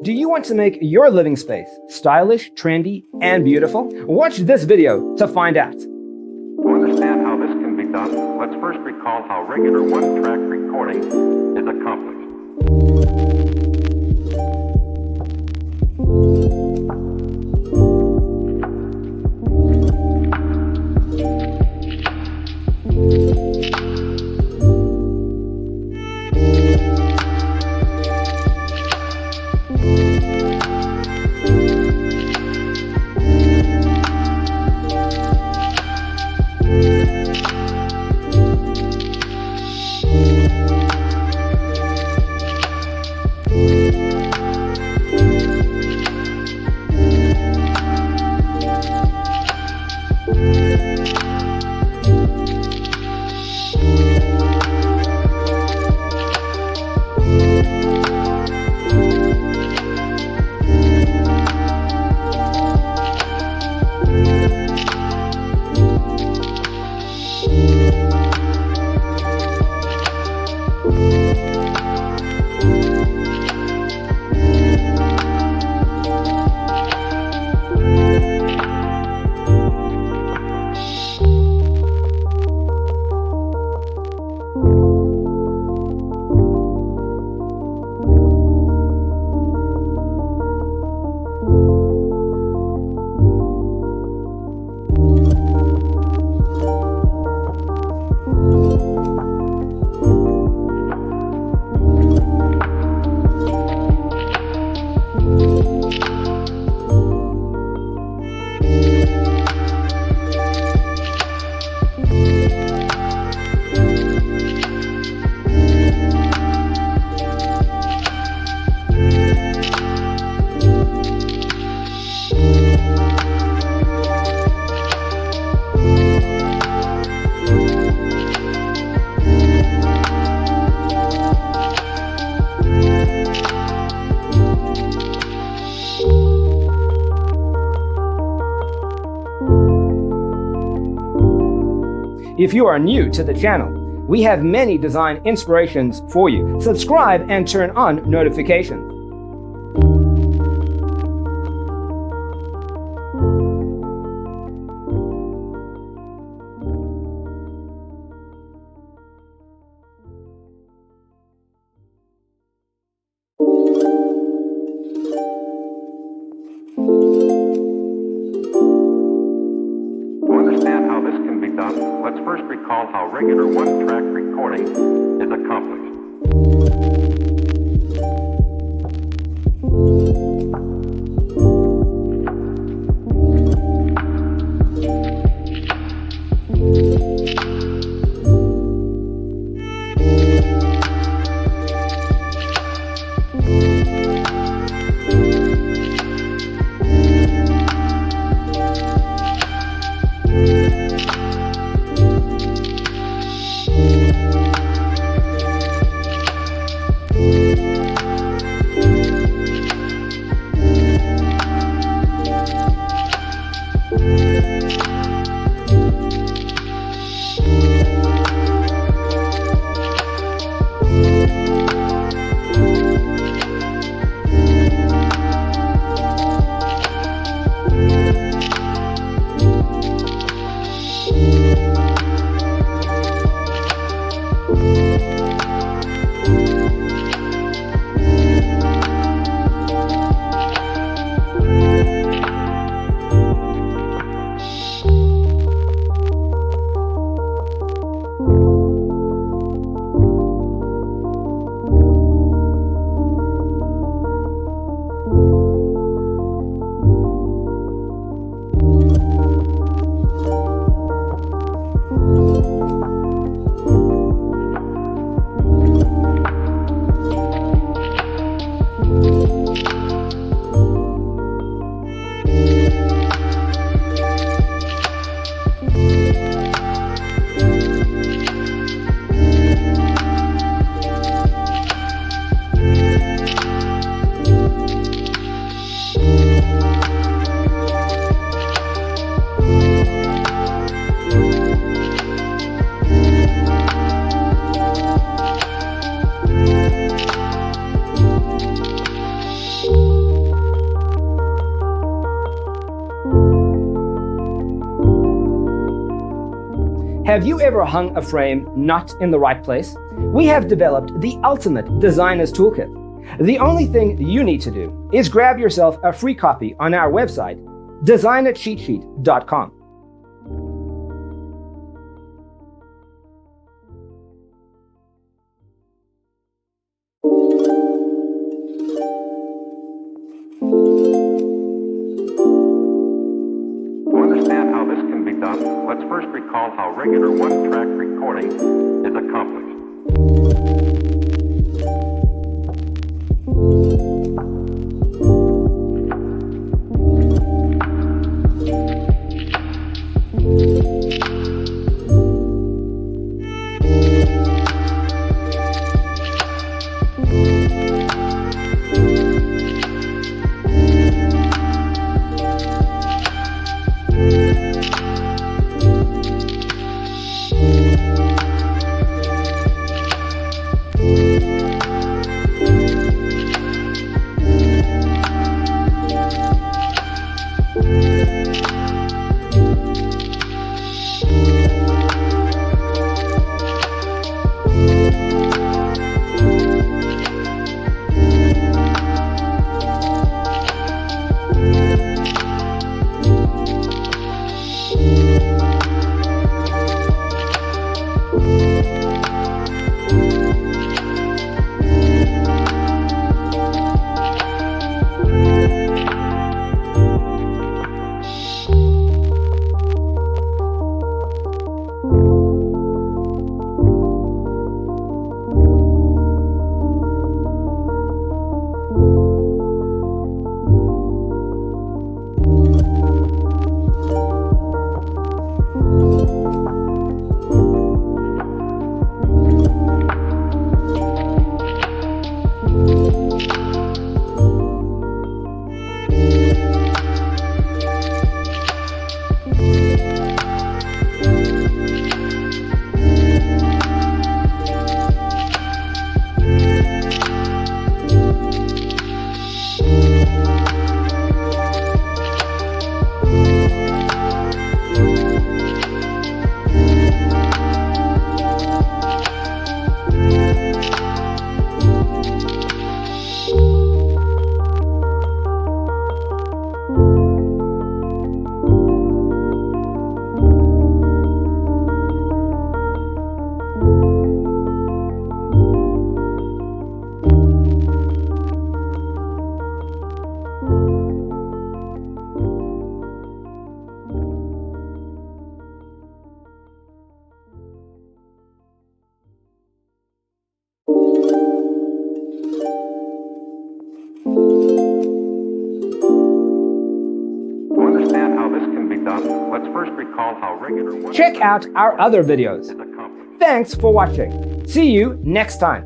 Do you want to make your living space stylish, trendy, and beautiful? Watch this video to find out. To understand how this can be done, let's first recall how regular one-track recording is accomplished. If you are new to the channel, we have many design inspirations for you. Subscribe and turn on notifications. Let's first recall how regular one-track recording is accomplished. Have you ever hung a frame not in the right place? We have developed the ultimate designer's toolkit. The only thing you need to do is grab yourself a free copy on our website, designercheatsheet.com. To understand how this can be done, let's first recall how regular one-track recording is accomplished. Let's first recall how regular one Check out our other videos. is accomplished. Thanks for watching. See you next time.